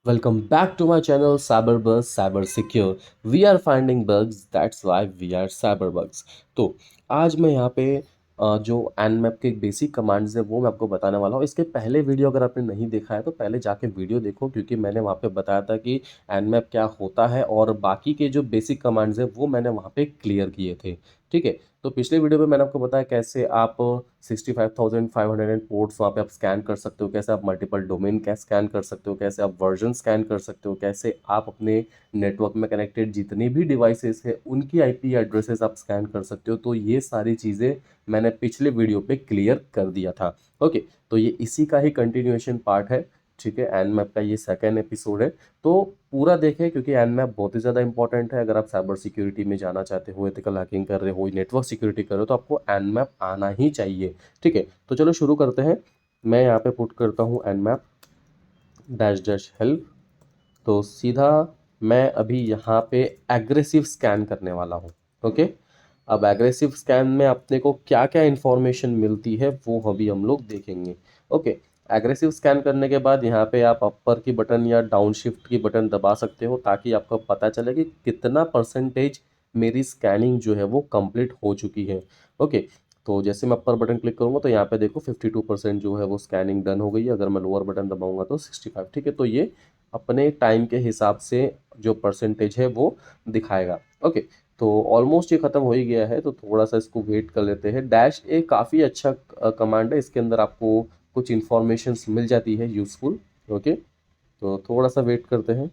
Welcome back to my channel Cyberbuzz Cyber Secure. We are finding bugs, that's why we are Cyberbugs. तो आज मैं यहाँ पे जो Nmap के बेसिक कमांड्स है वो मैं आपको बताने वाला हूँ। इसके पहले वीडियो अगर आपने नहीं देखा है तो पहले जाके वीडियो देखो, क्योंकि मैंने वहाँ पे बताया था कि Nmap क्या होता है और बाकी के जो बेसिक कमांड्स है वो मैंने वहाँ पे क्लियर किए थे। ठीक है, तो पिछले वीडियो में मैंने आपको बताया कैसे आप 65,500 पोर्ट्स वहाँ पे आप स्कैन कर सकते हो, कैसे आप मल्टीपल डोमेन कैसे स्कैन कर सकते हो, कैसे आप वर्जन स्कैन कर सकते हो, कैसे आप अपने नेटवर्क में कनेक्टेड जितने भी डिवाइसेस हैं उनकी आईपी एड्रेसेस आप स्कैन कर सकते हो। तो ये सारी चीज़ें मैंने पिछले वीडियो पे क्लियर कर दिया था। ओके, तो ये इसी का ही कंटिन्यूएशन पार्ट है। ठीक है, एनमैप का ये सेकेंड एपिसोड है, तो पूरा देखें क्योंकि एनमैप बहुत ही ज़्यादा इंपॉर्टेंट है। अगर आप साइबर सिक्योरिटी में जाना चाहते हो, एथिकल हैकिंग कर रहे हो, नेटवर्क सिक्योरिटी कर रहे हो, तो आपको एनमैप आना ही चाहिए। ठीक है, तो चलो शुरू करते हैं। मैं यहाँ पे पुट करता हूँ एनमैप डैश डैश हेल्प। तो सीधा मैं अभी यहाँ पे एग्रेसिव स्कैन करने वाला हूँ। ओके, अब एग्रेसिव स्कैन में अपने को क्या क्या इंफॉर्मेशन मिलती है वो अभी हम लोग देखेंगे। ओके, एग्रेसिव स्कैन करने के बाद यहाँ पे आप अपर की बटन या डाउन शिफ्ट की बटन दबा सकते हो, ताकि आपको पता चले कि कितना परसेंटेज मेरी स्कैनिंग जो है वो कंप्लीट हो चुकी है। ओके, तो जैसे मैं अपर बटन क्लिक करूँगा तो यहाँ पे देखो 52% जो है वो स्कैनिंग डन हो गई है। अगर मैं लोअर बटन दबाऊंगा तो 65। ठीक है, तो ये अपने टाइम के हिसाब से जो परसेंटेज है वो दिखाएगा। ओके, तो ऑलमोस्ट ये ख़त्म हो ही गया है, तो थोड़ा सा इसको वेट कर लेते हैं। डैश ए काफ़ी अच्छा कमांड है, इसके अंदर आपको कुछ इंफॉर्मेशंस मिल जाती है यूज़फुल। ओके, तो थोड़ा सा वेट करते हैं।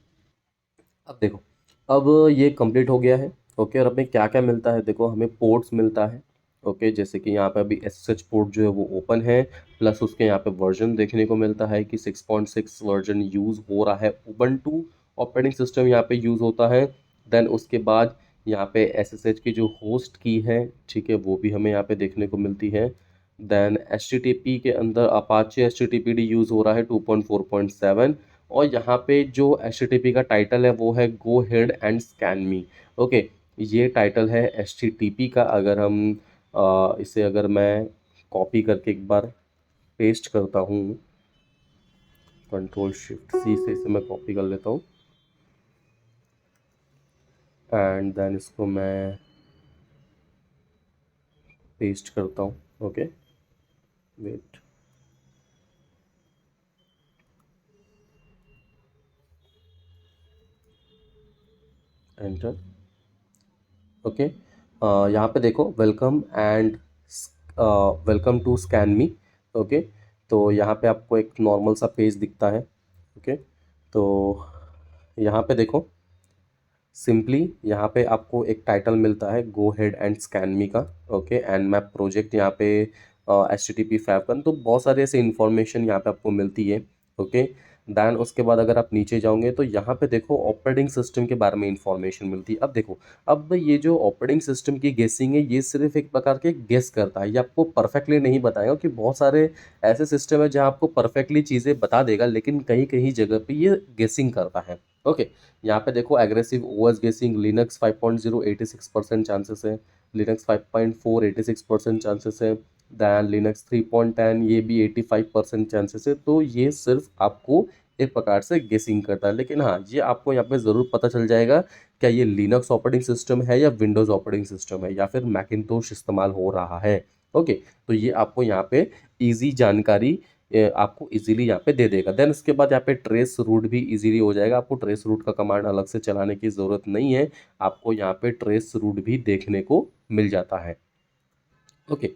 अब देखो, अब ये कंप्लीट हो गया है। ओके, और हमें क्या क्या मिलता है, देखो हमें पोर्ट्स मिलता है। ओके, जैसे कि यहाँ पे अभी एसएसएच पोर्ट जो है वो ओपन है, प्लस उसके यहाँ पे वर्जन देखने को मिलता है कि 6.6 वर्जन यूज़ हो रहा है। उबंटू ऑपरेटिंग सिस्टम यहाँ पे यूज़ होता है। देन उसके बाद यहाँ पे एसएसएच की जो होस्ट की है, ठीक है, वो भी हमें यहाँ पे देखने को मिलती है। देन एचटीटीपी के अंदर अपाचे एचटीटीपीडी यूज़ हो रहा है 2.4.7। और यहाँ पे जो एचटीटीपी का टाइटल है वो है go head and scan me. Okay, ये टाइटल है एचटीटीपी का। अगर हम इसे अगर मैं कॉपी करके एक बार पेस्ट करता हूँ, कंट्रोल शिफ्ट सी से इसे मैं कॉपी कर लेता हूँ एंड देन इसको मैं पेस्ट करता हूँ। Okay, wait, enter. ओके, यहाँ पे देखो welcome and welcome to scan me. Okay, तो यहाँ पे आपको एक नॉर्मल सा पेज दिखता है। ओके, तो यहाँ पे देखो सिंपली यहाँ पे आपको एक टाइटल मिलता है गो हेड एंड स्कैन मी का। ओके, एंड मैप प्रोजेक्ट यहाँ पे एच टी टी पी फैपन, तो बहुत सारे ऐसे इन्फॉर्मेशन यहाँ पे आपको मिलती है। ओके, देन उसके बाद अगर आप नीचे जाओगे तो यहाँ पे देखो ऑपरेटिंग सिस्टम के बारे में इंफॉर्मेशन मिलती है। अब देखो, अब ये जो ऑपरेटिंग सिस्टम की गेसिंग है ये सिर्फ एक प्रकार के गेस करता है, ये आपको परफेक्टली नहीं बताएगा कि बहुत सारे ऐसे सिस्टम है जहाँ आपको परफेक्टली चीज़ें बता देगा, लेकिन कहीं कहीं जगह पे ये गेसिंग करता है। ओके, यहाँ पे देखो एग्रेसिव ओएस गेसिंग लिनक्स 5.0 86% चांसेस है, लिनक्स 5.4 86% चांसेस है, दैन लिनक्स 3.10 ये भी 85% चांसेस है। तो ये सिर्फ आपको एक प्रकार से गेसिंग करता है, लेकिन हाँ ये आपको यहाँ पे ज़रूर पता चल जाएगा क्या ये लिनक्स ऑपरेटिंग सिस्टम है या विंडोज़ ऑपरेटिंग सिस्टम है या फिर मैकिन्टोश इस्तेमाल हो रहा है। ओके, तो ये आपको यहाँ पे ईजी जानकारी आपको इजीली यहाँ पे दे देगा। देन उसके बाद यहाँ पे ट्रेस रूट भी इजीली हो जाएगा, आपको ट्रेस रूट का कमांड अलग से चलाने की ज़रूरत नहीं है, आपको यहाँ पे ट्रेस रूट भी देखने को मिल जाता है। ओके,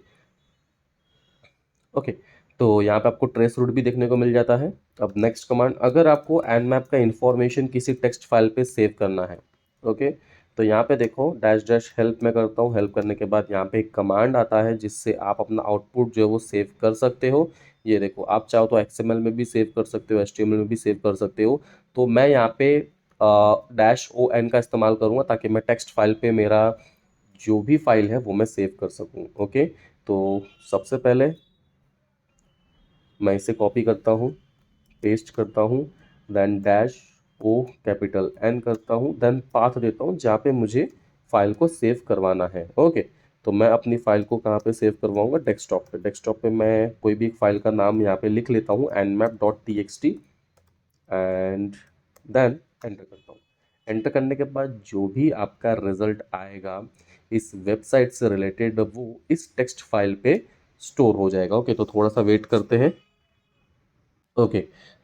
ओके, तो यहाँ पे आपको ट्रेस रूट भी देखने को मिल जाता है। अब नेक्स्ट कमांड, अगर आपको एनमैप का इंफॉर्मेशन किसी टेक्स्ट फाइल पे सेव करना है। ओके, तो यहाँ पे देखो डैश डैश हेल्प में करता हूँ, हेल्प करने के बाद यहाँ पे एक कमांड आता है जिससे आप अपना आउटपुट जो है वो सेव कर सकते हो। ये देखो, आप चाहो तो एक्सएमएल में भी सेव कर सकते हो, एचटीएमएल में भी सेव कर सकते हो। तो मैं यहाँ पे डैश ओ एन का इस्तेमाल करूँगा ताकि मैं टेक्स्ट फाइल पे मेरा जो भी फाइल है वो मैं सेव कर सकूँ। ओके, तो सबसे पहले मैं इसे कॉपी करता हूँ, पेस्ट करता हूँ, then dash O capital N करता हूँ, देन पाथ देता हूँ जहाँ पे मुझे फाइल को सेव करवाना है। ओके, तो मैं अपनी फाइल को कहाँ पे सेव करवाऊँगा, डेस्कटॉप पे। डेस्कटॉप पे मैं कोई भी एक फाइल का नाम यहाँ पे लिख लेता हूँ nmap.txt एंड देन एंटर करता हूँ। एंटर करने के बाद जो भी आपका रिजल्ट आएगा इस वेबसाइट से रिलेटेड वो इस टेक्स्ट फाइल पे स्टोर हो जाएगा। ओके, तो थोड़ा सा वेट करते हैं। ओके,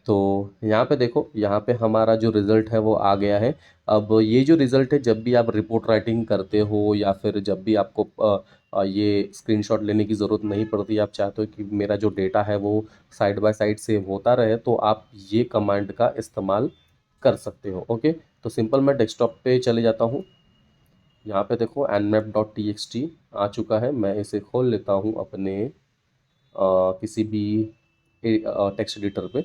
तो यहाँ पे देखो, यहाँ पे हमारा जो रिज़ल्ट है वो आ गया है। अब ये जो रिज़ल्ट है, जब भी आप रिपोर्ट राइटिंग करते हो या फिर जब भी आपको ये स्क्रीनशॉट लेने की ज़रूरत नहीं पड़ती, आप चाहते हो कि मेरा जो डेटा है वो साइड बाय साइड सेव होता रहे, तो आप ये कमांड का इस्तेमाल कर सकते हो। ओके, तो सिंपल मैं डेस्कटॉप पे चले जाता हूँ। यहाँ पे देखो nmap.txt आ चुका है। मैं इसे खोल लेता हूँ अपने किसी भी टेक्स्ट एडिटर पे।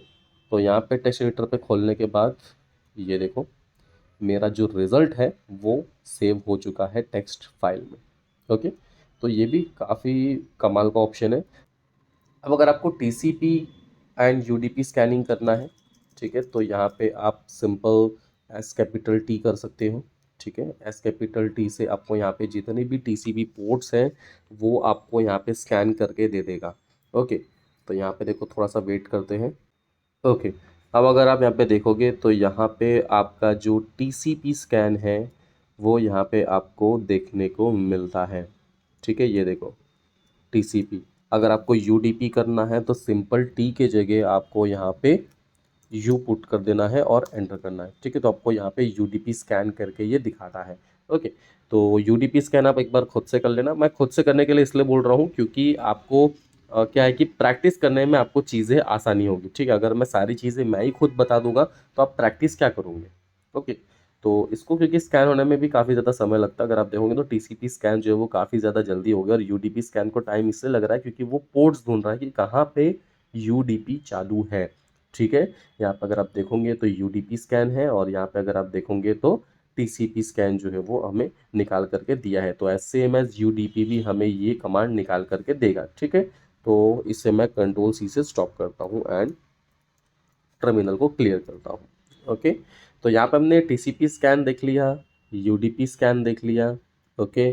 तो यहाँ पे टेक्स्ट एडिटर पे खोलने के बाद ये देखो, मेरा जो रिज़ल्ट है वो सेव हो चुका है टेक्स्ट फाइल में। ओके, तो ये भी काफ़ी कमाल का ऑप्शन है। अब अगर आपको टीसीपी एंड यूडीपी स्कैनिंग करना है, ठीक है, तो यहाँ पे आप सिंपल एस कैपिटल टी कर सकते हो। ठीक है, एस कैपिटल टी से आपको यहाँ पे जितने भी टीसीपी पोर्ट्स हैं वो आपको यहाँ पे स्कैन करके दे देगा। ओके, तो यहाँ पे देखो, थोड़ा सा वेट करते हैं। ओके, अब अगर आप यहाँ पे देखोगे तो यहाँ पे आपका जो टीसीपी स्कैन है वो यहाँ पे आपको देखने को मिलता है। ठीक है, ये देखो टीसीपी। अगर आपको यूडीपी करना है तो सिंपल टी के जगह आपको यहाँ पे यू पुट कर देना है और एंटर करना है। ठीक है, तो आपको यहाँ पे यूडीपी स्कैन करके ये दिखाता है। ओके, तो यूडीपी स्कैन आप एक बार खुद से कर लेना। मैं खुद से करने के लिए इसलिए बोल रहा हूँ क्योंकि आपको क्या है कि प्रैक्टिस करने में आपको चीज़ें आसानी होगी। ठीक है, अगर मैं सारी चीज़ें मैं ही खुद बता दूंगा तो आप प्रैक्टिस क्या करोगे। ओके, तो इसको क्योंकि स्कैन होने में भी काफ़ी ज़्यादा समय लगता है, अगर आप देखोगे तो टीसीपी स्कैन जो है वो काफ़ी ज़्यादा जल्दी हो गया, और यूडीपी स्कैन को टाइम इसलिए लग रहा है क्योंकि वो पोर्ट्स ढूंढ रहा है कि कहाँ पे यूडीपी चालू है। ठीक है, यहाँ पे अगर आप देखोगे तो यूडीपी स्कैन है, और यहाँ पे अगर आप देखोगे तो टीसीपी स्कैन जो है वो हमें निकाल करके दिया है। तो एस सेम एज यूडीपी भी हमें ये कमांड निकाल करके देगा। ठीक है, तो इसे मैं कंट्रोल सी से स्टॉप करता हूँ एंड टर्मिनल को क्लियर करता हूँ। ओके, तो यहाँ पे हमने टीसीपी स्कैन देख लिया, यूडीपी स्कैन देख लिया। ओके,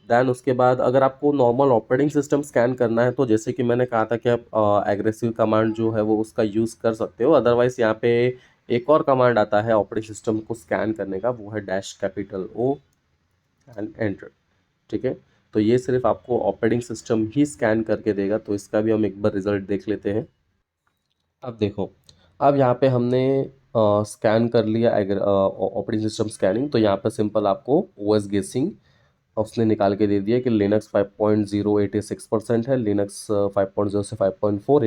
देन उसके बाद अगर आपको नॉर्मल ऑपरेटिंग सिस्टम स्कैन करना है तो जैसे कि मैंने कहा था कि आप एग्रेसिव कमांड जो है वो उसका यूज़ कर सकते हो। अदरवाइज़ यहाँ पे एक और कमांड आता है ऑपरेटिंग सिस्टम को स्कैन करने का, वो है dash capital O and enter. ठीक है, तो ये सिर्फ आपको ऑपरेटिंग सिस्टम ही स्कैन करके देगा, तो इसका भी हम एक बार रिजल्ट देख लेते हैं। अब देखो, अब यहाँ पे हमने स्कैन कर लिया ऑपरेटिंग सिस्टम स्कैनिंग, तो यहाँ पे सिंपल आपको ओएस गेसिंग उसने निकाल के दे दिया कि लिनक्स 5.0 86% है, लिनक्स 5.0 से 5.4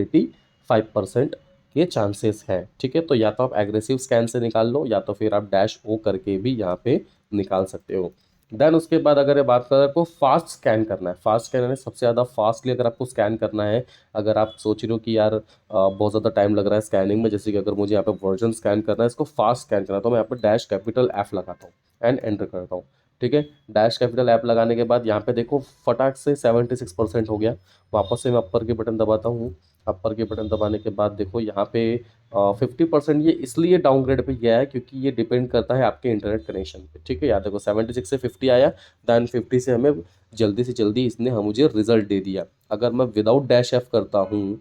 85% के चांसेस हैं। ठीक है, तो या तो आप एग्रेसिव स्कैन से निकाल लो या तो फिर आप डैश ओ करके भी यहाँ पे निकाल सकते हो। देन उसके बाद अगर ये बात करें आपको फास्ट स्कैन करना है, फास्ट स्कैन है सबसे ज़्यादा फास्टली अगर आपको स्कैन करना है, अगर आप सोच रहे हो कि यार बहुत ज़्यादा टाइम लग रहा है स्कैनिंग में, जैसे कि अगर मुझे यहाँ पे वर्जन स्कैन करना है, इसको फास्ट स्कैन करना है, तो मैं यहाँ पे डैश कैपिटल एफ लगाता हूँ एंड एंटर करता हूँ। ठीक है, डैश कैपिटल ऐप लगाने के बाद यहाँ पे देखो फटाक से 76% हो गया। वापस से मैं अपर के बटन दबाता हूँ। अपर के बटन दबाने के बाद देखो यहाँ पे 50% ये इसलिए डाउनग्रेड पे गया है क्योंकि ये डिपेंड करता है आपके इंटरनेट कनेक्शन पे। ठीक है, याद देखो 76 से 50 आया, दैन 50 से हमें जल्दी से जल्दी इसने हम मुझे रिजल्ट दे दिया। अगर मैं विदाउट डैश एफ करता हूँ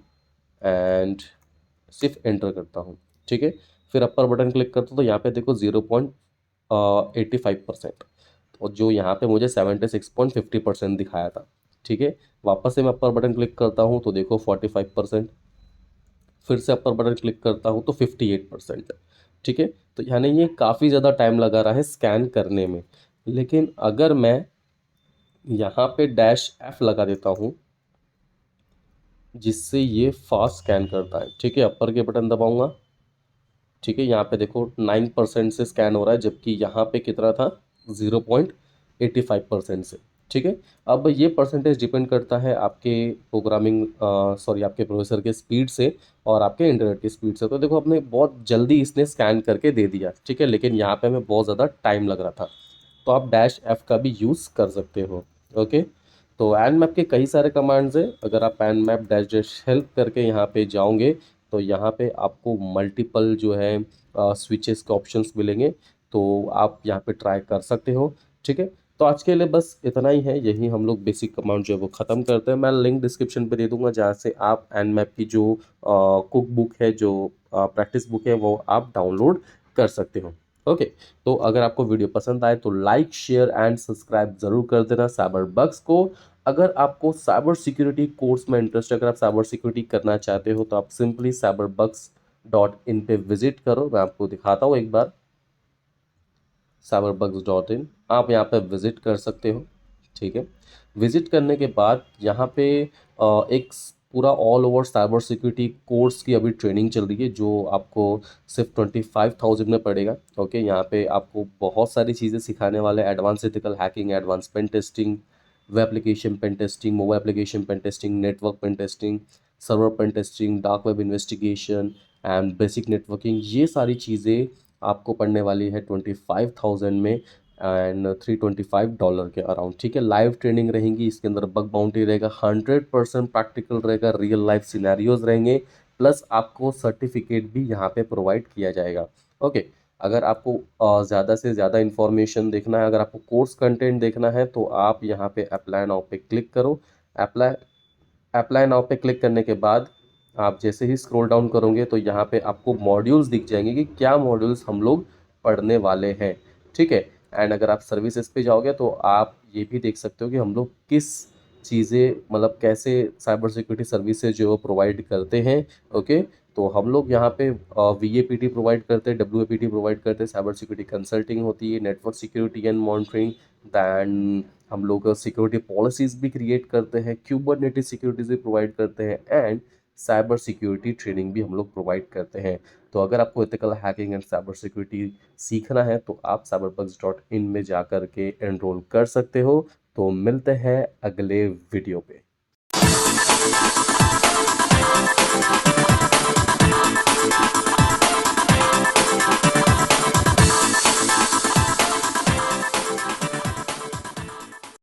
एंड सिर्फ एंटर करता हूँ, ठीक है, फिर अपर बटन क्लिक करता हूँ तो यहाँ पे देखो 0.85%, और जो यहाँ पे मुझे 76.50% दिखाया था। ठीक है, वापस से मैं अपर बटन क्लिक करता हूँ तो देखो 45%, फिर से अपर बटन क्लिक करता हूँ तो 58%। ठीक है, तो यानी ये काफ़ी ज़्यादा टाइम लगा रहा है स्कैन करने में। लेकिन अगर मैं यहाँ पे डैश एफ लगा देता हूँ जिससे ये फास्ट स्कैन करता है, ठीक है, अपर के बटन दबाऊंगा। ठीक है, यहाँ पे देखो 9% से स्कैन हो रहा है, जबकि यहाँ पे कितना था 0.85% से। ठीक है, अब ये परसेंटेज डिपेंड करता है आपके प्रोग्रामिंग सॉरी आपके प्रोसेसर के स्पीड से और आपके इंटरनेट की स्पीड से। तो देखो अपने बहुत जल्दी इसने स्कैन करके दे दिया। ठीक है, लेकिन यहाँ पे हमें बहुत ज़्यादा टाइम लग रहा था, तो आप डैश एफ का भी यूज़ कर सकते हो। ओके, तो एन मैप के कई सारे कमांड्स हैं। अगर आप nmap dash dash help करके यहाँ पे जाओगे तो यहाँ पे आपको मल्टीपल जो है स्विचेस के ऑप्शंस मिलेंगे, तो आप यहाँ पे ट्राई कर सकते हो। ठीक है, तो आज के लिए बस इतना ही है, यही हम लोग बेसिक कमांड जो है वो ख़त्म करते हैं। मैं लिंक डिस्क्रिप्शन पे दे दूंगा जहाँ से आप एन मैप की जो कुक बुक है, जो प्रैक्टिस बुक है, वो आप डाउनलोड कर सकते हो। ओके, तो अगर आपको वीडियो पसंद आए तो लाइक, शेयर एंड सब्सक्राइब ज़रूर कर देना साइबर बग्स को। अगर आपको साइबर सिक्योरिटी कोर्स में इंटरेस्ट है, अगर आप साइबर सिक्योरिटी करना चाहते हो तो आप सिंपली cyberbugs.in पे विजिट करो। मैं आपको दिखाता हूँ एक बार, cyberbugs.in आप यहाँ पे विजिट कर सकते हो। ठीक है, विजिट करने के बाद यहाँ पे एक पूरा all over cyber security course की अभी ट्रेनिंग चल रही है, जो आपको सिर्फ 25,000 में पड़ेगा। ओके, यहाँ पे आपको बहुत सारी चीज़ें सिखाने वाले, advance ethical hacking, advance pen testing, web application pen testing, mobile application pen testing, network pen testing, server pen testing, dark web investigation and basic networking. ये सारी चीज़ें आपको पड़ने वाली है 25,000 में एंड $325 के अराउंड। ठीक है, लाइव ट्रेनिंग रहेंगी, इसके अंदर बग बाउंटी रहेगा, 100% प्रैक्टिकल रहेगा, रियल लाइफ सिनेरियोज रहेंगे, प्लस आपको सर्टिफिकेट भी यहाँ पे प्रोवाइड किया जाएगा। ओके, अगर आपको ज़्यादा से ज़्यादा इन्फॉर्मेशन देखना है, अगर आपको कोर्स कंटेंट देखना है तो आप यहाँ पे अप्लाई नाउ पे क्लिक करो। अप्लाई अप्लाई नाउ पे क्लिक करने के बाद आप जैसे ही स्क्रॉल डाउन करोगे तो यहाँ पे आपको मॉड्यूल्स दिख जाएंगे कि क्या मॉड्यूल्स हम लोग पढ़ने वाले हैं। ठीक है, एंड अगर आप सर्विसेज पे जाओगे तो आप ये भी देख सकते हो कि हम लोग किस चीज़ें, मतलब कैसे साइबर सिक्योरिटी सर्विसेज जो प्रोवाइड करते हैं। ओके, तो हम लोग यहाँ पे VAPT प्रोवाइड करते हैं, WAPT प्रोवाइड करते हैं, साइबर सिक्योरिटी कंसल्टिंग होती है, network security and monitoring, then हम लोग सिक्योरिटी पॉलिसीज भी क्रिएट करते हैं, क्यूबरनेटिस सिक्योरिटीज भी प्रोवाइड करते हैं, एंड साइबर सिक्योरिटी ट्रेनिंग भी हम लोग प्रोवाइड करते हैं। तो अगर आपको ethical hacking and cyber security सीखना है तो आप cyberbugs.in में जा कर के एनरोल कर सकते हो। तो मिलते हैं अगले वीडियो पे।